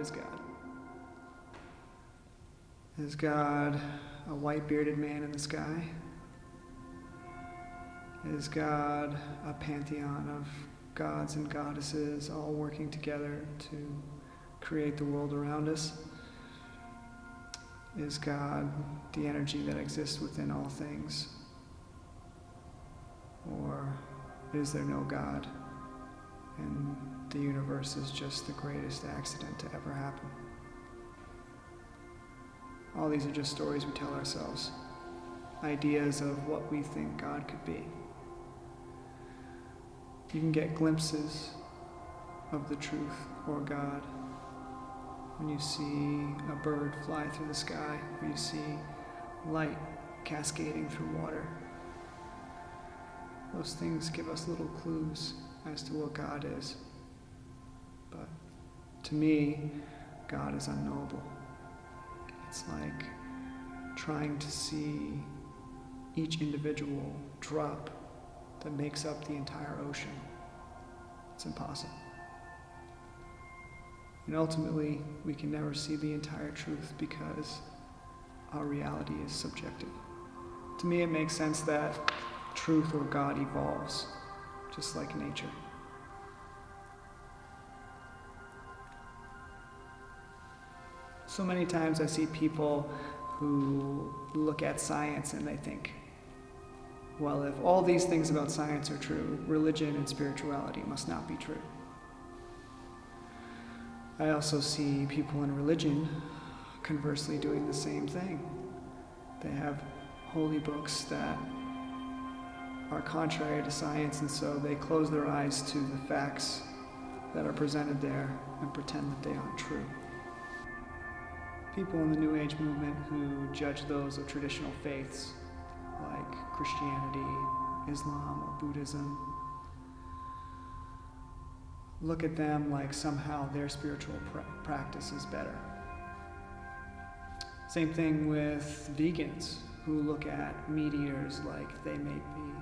is God? Is God a white-bearded man in the sky? Is God a pantheon of gods and goddesses all working together to create the world around us? Is God the energy that exists within all things? Or is there no God, and the universe is just the greatest accident to ever happen? All these are just stories we tell ourselves, ideas of what we think God could be. You can get glimpses of the truth or God when you see a bird fly through the sky, or you see light cascading through water. Those things give us little clues as to what God is. But to me, God is unknowable. It's like trying to see each individual drop that makes up the entire ocean. It's impossible. And ultimately, we can never see the entire truth because our reality is subjective. To me, it makes sense that truth or God evolves, just like nature. So many times I see people who look at science and they think, well, if all these things about science are true, religion and spirituality must not be true. I also see people in religion conversely doing the same thing. They have holy books that are contrary to science, and so they close their eyes to the facts that are presented there and pretend that they aren't true. People in the New Age movement who judge those of traditional faiths like Christianity, Islam, or Buddhism look at them like somehow their spiritual practice is better. Same thing with vegans who look at meat eaters like they may be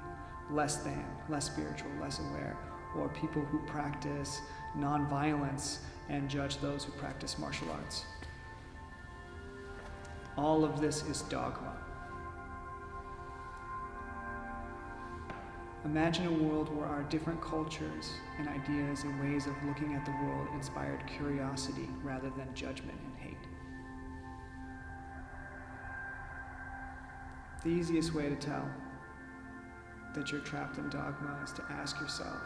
less than, less spiritual, less aware, or people who practice nonviolence and judge those who practice martial arts. All of this is dogma. Imagine a world where our different cultures and ideas and ways of looking at the world inspired curiosity rather than judgment and hate. The easiest way to tell that you're trapped in dogma is to ask yourself,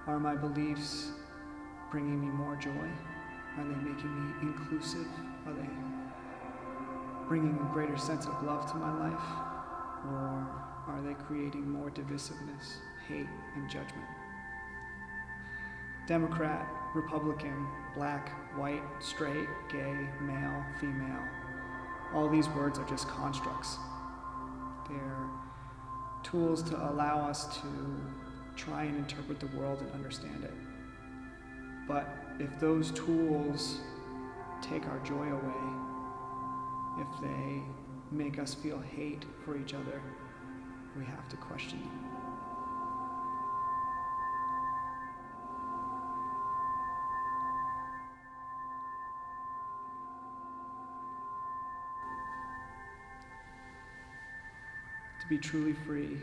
are my beliefs bringing me more joy? Are they making me inclusive? Are they bringing a greater sense of love to my life? Or are they creating more divisiveness, hate, and judgment? Democrat, Republican, black, white, straight, gay, male, female, all these words are just constructs. They're tools to allow us to try and interpret the world and understand it. But if those tools take our joy away, if they make us feel hate for each other, we have to question them. To be truly free,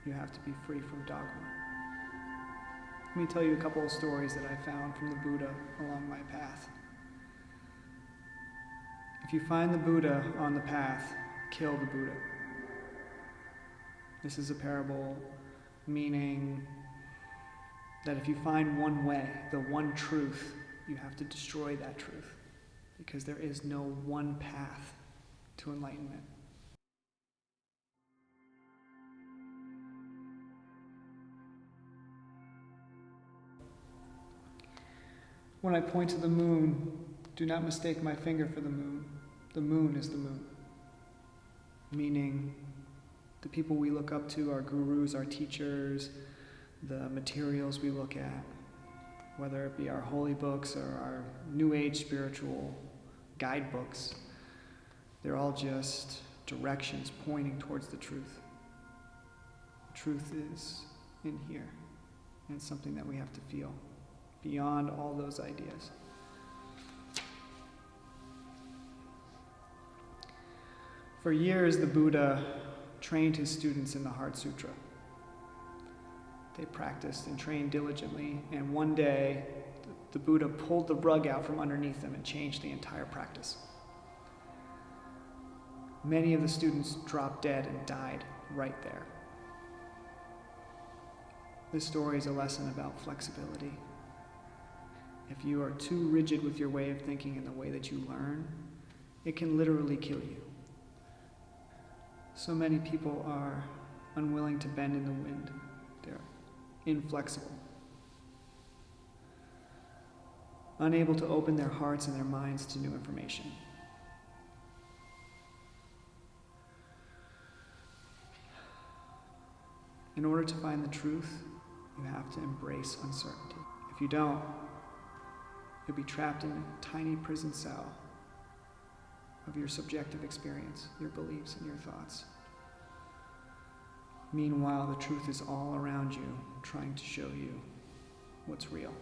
you have to be free from dogma. Let me tell you a couple of stories that I found from the Buddha along my path. If you find the Buddha on the path, kill the Buddha. This is a parable meaning that if you find one way, the one truth, you have to destroy that truth, because there is no one path to enlightenment. When I point to the moon, do not mistake my finger for the moon. The moon is the moon. Meaning, the people we look up to, our gurus, our teachers, the materials we look at, whether it be our holy books or our New Age spiritual guidebooks, they're all just directions pointing towards the truth. The truth is in here, and it's something that we have to feel beyond all those ideas. For years, the Buddha trained his students in the Heart Sutra. They practiced and trained diligently, and one day, the Buddha pulled the rug out from underneath them and changed the entire practice. Many of the students dropped dead and died right there. This story is a lesson about flexibility. If you are too rigid with your way of thinking and the way that you learn, it can literally kill you. So many people are unwilling to bend in the wind. They're inflexible, unable to open their hearts and their minds to new information. In order to find the truth, you have to embrace uncertainty. If you don't, you'll be trapped in a tiny prison cell of your subjective experience, your beliefs, and your thoughts. Meanwhile, the truth is all around you, trying to show you what's real.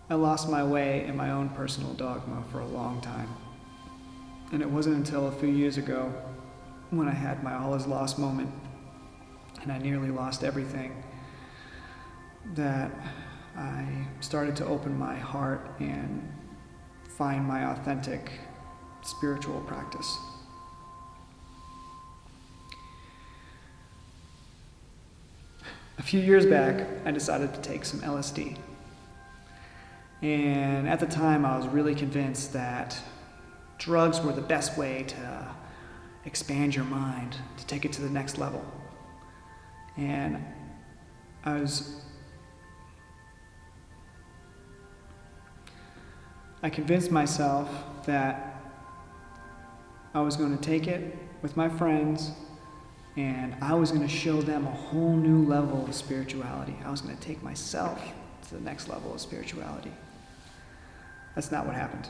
I lost my way in my own personal dogma for a long time. And it wasn't until a few years ago when I had my all is lost moment and I nearly lost everything that I started to open my heart and find my authentic spiritual practice. A few years back, I decided to take some LSD. And at the time, I was really convinced that drugs were the best way to expand your mind, to take it to the next level. And I convinced myself that I was going to take it with my friends and I was going to show them a whole new level of spirituality. I was going to take myself to the next level of spirituality. That's not what happened.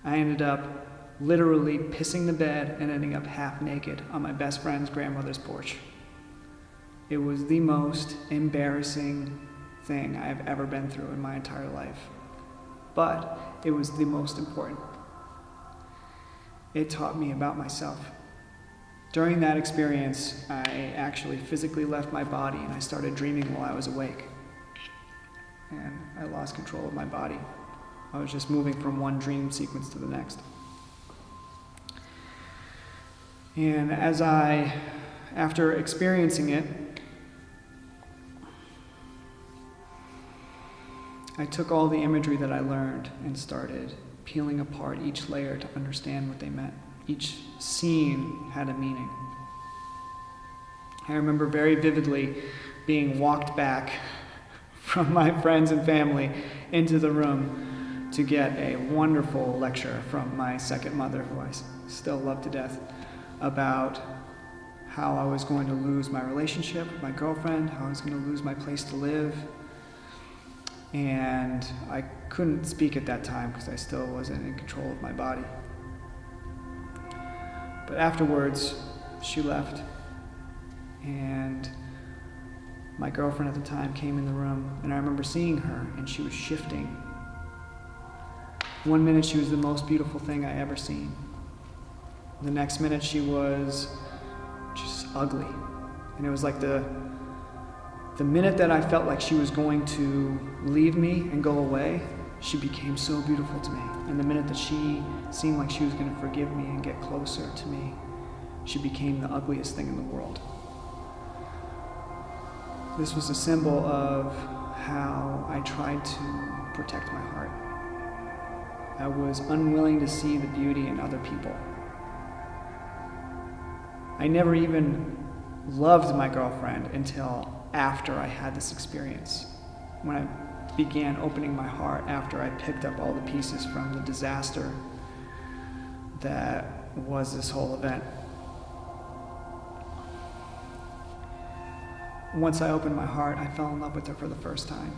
I ended up literally pissing the bed and ending up half naked on my best friend's grandmother's porch. It was the most embarrassing thing I've ever been through in my entire life. But it was the most important. It taught me about myself. During that experience, I actually physically left my body and I started dreaming while I was awake. And I lost control of my body. I was just moving from one dream sequence to the next. And after experiencing it, I took all the imagery that I learned and started peeling apart each layer to understand what they meant. Each scene had a meaning. I remember very vividly being walked back from my friends and family into the room to get a wonderful lecture from my second mother, who I still love to death, about how I was going to lose my relationship with my girlfriend, how I was going to lose my place to live. And I couldn't speak at that time because I still wasn't in control of my body. But afterwards, she left, and my girlfriend at the time came in the room, and I remember seeing her, and she was shifting. One minute she was the most beautiful thing I ever seen. The next minute she was just ugly. And it was like the minute that I felt like she was going to leave me and go away, she became so beautiful to me. And the minute that she seemed like she was going to forgive me and get closer to me, she became the ugliest thing in the world. This was a symbol of how I tried to protect my heart. I was unwilling to see the beauty in other people. I never even loved my girlfriend until after I had this experience, when I began opening my heart after I picked up all the pieces from the disaster that was this whole event. Once I opened my heart, I fell in love with her for the first time.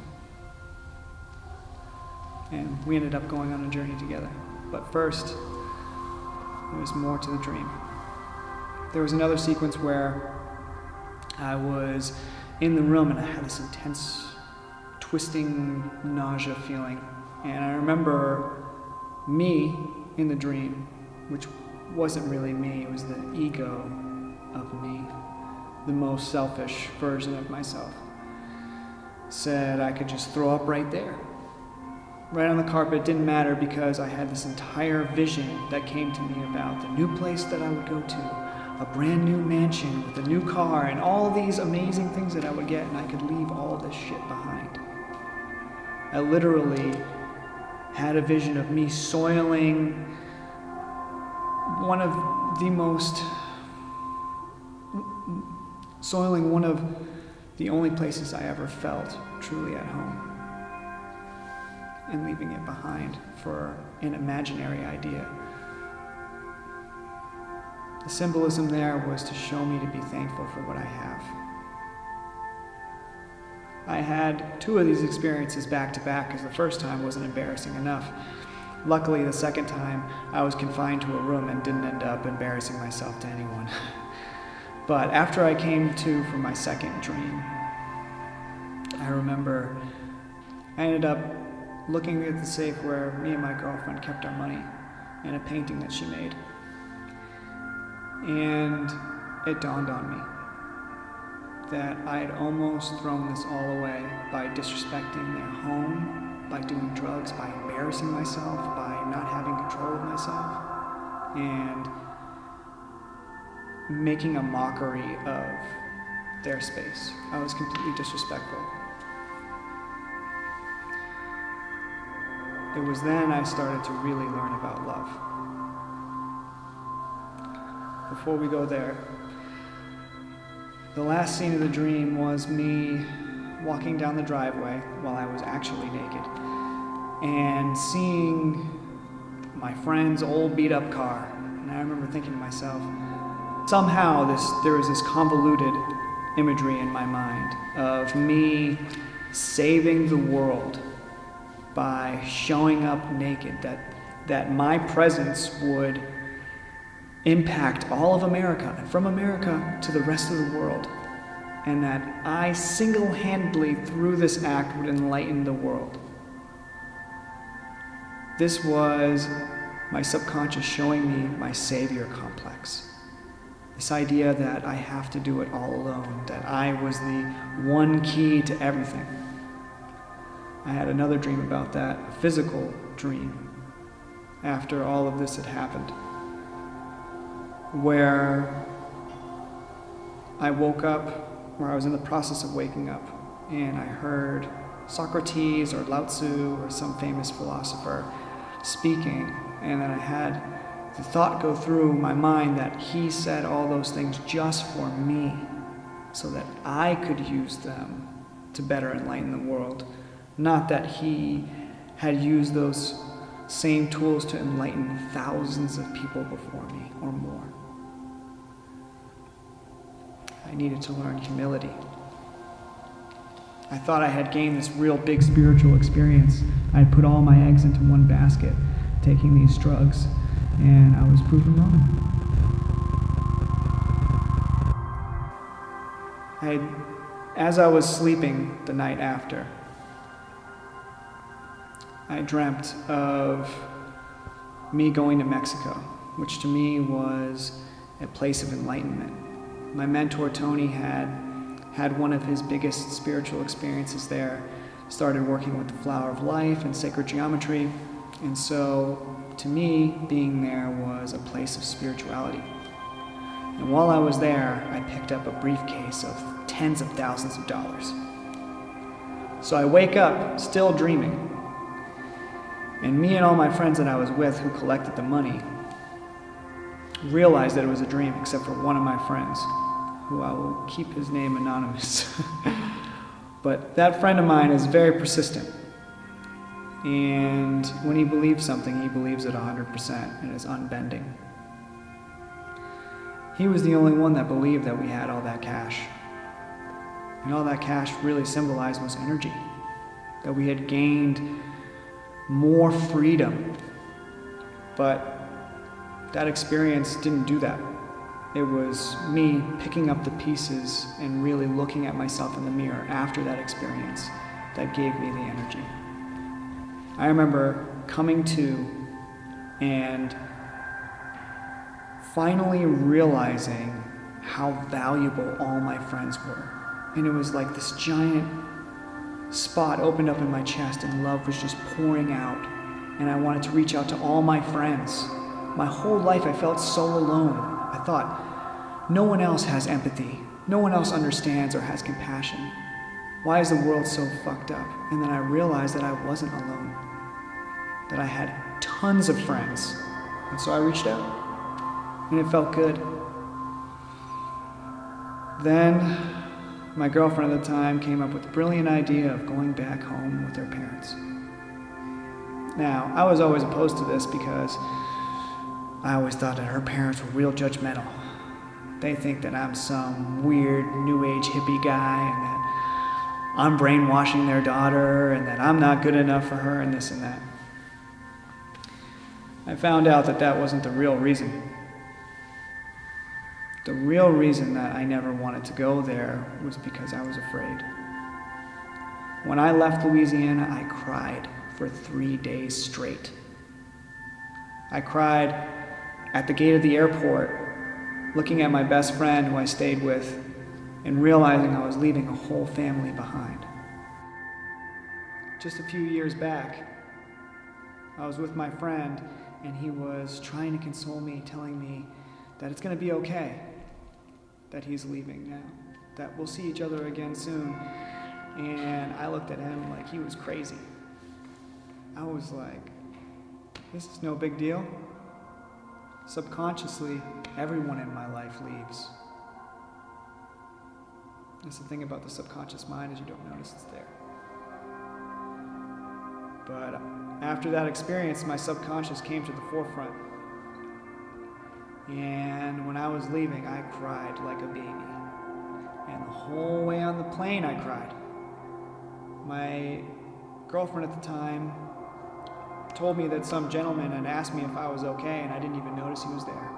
And we ended up going on a journey together. But first, there was more to the dream. There was another sequence where I was in the room, and I had this intense, twisting nausea feeling. And I remember me in the dream, which wasn't really me, it was the ego of me, the most selfish version of myself, said I could just throw up right there, right on the carpet. It didn't matter, because I had this entire vision that came to me about the new place that I would go to, a brand new mansion with a new car and all these amazing things that I would get, and I could leave all this shit behind. I literally had a vision of me soiling one of the only places I ever felt truly at home, and leaving it behind for an imaginary idea. The symbolism there was to show me to be thankful for what I have. I had 2 of these experiences back to back, because the first time wasn't embarrassing enough. Luckily, the second time, I was confined to a room and didn't end up embarrassing myself to anyone. But after I came to from my second dream, I remember I ended up looking at the safe where me and my girlfriend kept our money, and a painting that she made. And it dawned on me that I had almost thrown this all away by disrespecting their home, by doing drugs, by embarrassing myself, by not having control of myself, and making a mockery of their space. I was completely disrespectful. It was then I started to really learn about love. Before we go there, the last scene of the dream was me walking down the driveway while I was actually naked, and seeing my friend's old beat-up car. And I remember thinking to myself, somehow there was this convoluted imagery in my mind of me saving the world by showing up naked, that my presence would impact all of America, and from America to the rest of the world, and that I single-handedly, through this act, would enlighten the world. This was my subconscious showing me my savior complex. This idea that I have to do it all alone, that I was the one key to everything. I had another dream about that, a physical dream, after all of this had happened, where I woke up, where I was in the process of waking up, and I heard Socrates or Lao Tzu or some famous philosopher speaking, and then I had the thought go through my mind that he said all those things just for me, so that I could use them to better enlighten the world, not that he had used those same tools to enlighten thousands of people before me or more. I needed to learn humility. I thought I had gained this real big spiritual experience. I had put all my eggs into one basket, taking these drugs, and I was proven wrong. As I was sleeping the night after, I dreamt of me going to Mexico, which to me was a place of enlightenment. My mentor, Tony, had one of his biggest spiritual experiences there, started working with the flower of life and sacred geometry, and so to me, being there was a place of spirituality. And while I was there, I picked up a briefcase of tens of thousands of dollars. So I wake up, still dreaming, and me and all my friends that I was with who collected the money realized that it was a dream, except for one of my friends, who I will keep his name anonymous. But that friend of mine is very persistent. And when he believes something, he believes it 100% and is unbending. He was the only one that believed that we had all that cash. And all that cash really symbolized was energy. That we had gained more freedom. But that experience didn't do that. It was me picking up the pieces and really looking at myself in the mirror after that experience that gave me the energy. I remember coming to and finally realizing how valuable all my friends were. And it was like this giant spot opened up in my chest and love was just pouring out. And I wanted to reach out to all my friends. My whole life I felt so alone. I thought, no one else has empathy. No one else understands or has compassion. Why is the world so fucked up? And then I realized that I wasn't alone. That I had tons of friends. And so I reached out. And it felt good. Then my girlfriend at the time came up with the brilliant idea of going back home with her parents. Now, I was always opposed to this because I always thought that her parents were real judgmental. They think that I'm some weird new age hippie guy and that I'm brainwashing their daughter and that I'm not good enough for her and this and that. I found out that that wasn't the real reason. The real reason that I never wanted to go there was because I was afraid. When I left Louisiana, I cried for 3 days straight. I cried at the gate of the airport, looking at my best friend who I stayed with, and realizing I was leaving a whole family behind. Just a few years back, I was with my friend, and he was trying to console me, telling me that it's going to be okay, that he's leaving now, that we'll see each other again soon. And I looked at him like he was crazy. I was like, this is no big deal. Subconsciously, everyone in my life leaves. That's the thing about the subconscious mind, is you don't notice it's there. But after that experience, my subconscious came to the forefront. And when I was leaving, I cried like a baby. And the whole way on the plane, I cried. My girlfriend at the time told me that some gentleman had asked me if I was okay, and I didn't even notice he was there.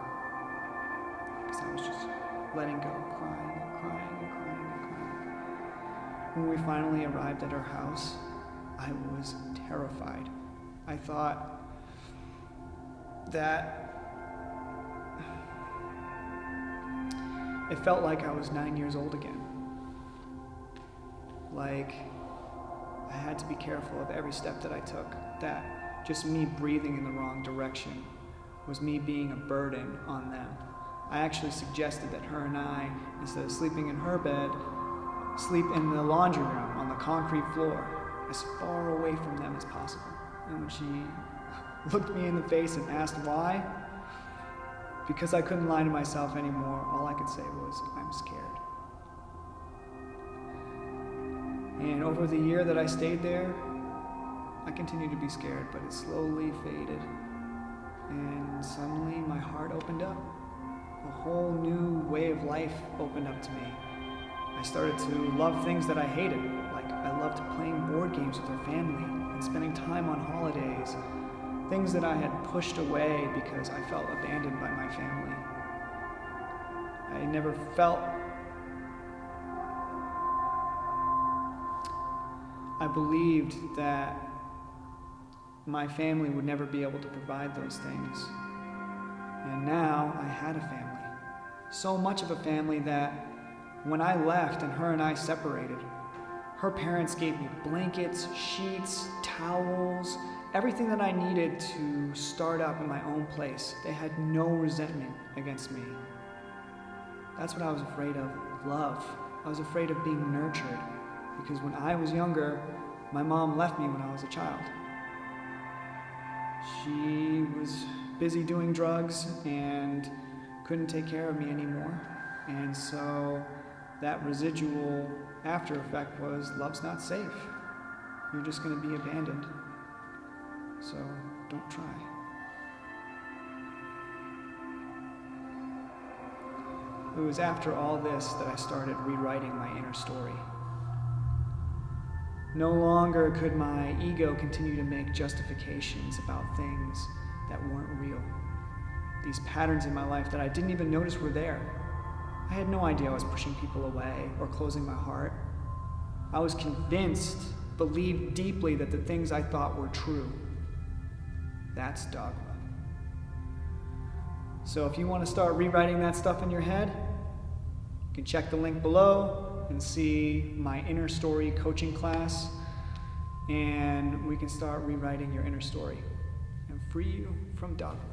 Because I was just letting go, crying and crying and crying and crying. When we finally arrived at her house, I was terrified. I thought that it felt like I was 9 years old again. Like I had to be careful of every step that I took. That just me breathing in the wrong direction was me being a burden on them. I actually suggested that her and I, instead of sleeping in her bed, sleep in the laundry room on the concrete floor, as far away from them as possible. And when she looked me in the face and asked why, because I couldn't lie to myself anymore, all I could say was, I'm scared. And over the year that I stayed there, I continued to be scared, but it slowly faded. And suddenly my heart opened up. A whole new way of life opened up to me. I started to love things that I hated. Like I loved playing board games with her family and spending time on holidays. Things that I had pushed away because I felt abandoned by my family. I never felt... I believed that my family would never be able to provide those things. And now I had a family. So much of a family that when I left and her and I separated, her parents gave me blankets, sheets, towels, everything that I needed to start up in my own place. They had no resentment against me. That's what I was afraid of, love. I was afraid of being nurtured, because when I was younger, my mom left me when I was a child. She was busy doing drugs and couldn't take care of me anymore. And so that residual after effect was, love's not safe. You're just going to be abandoned. So don't try. It was after all this that I started rewriting my inner story. No longer could my ego continue to make justifications about things that weren't real. these patterns in my life that I didn't even notice were there. I had no idea I was pushing people away or closing my heart. I was convinced, believed deeply that the things I thought were true. That's dogma. So if you want to start rewriting that stuff in your head, you can check the link below and see my inner story coaching class, and we can start rewriting your inner story and free you from dogma.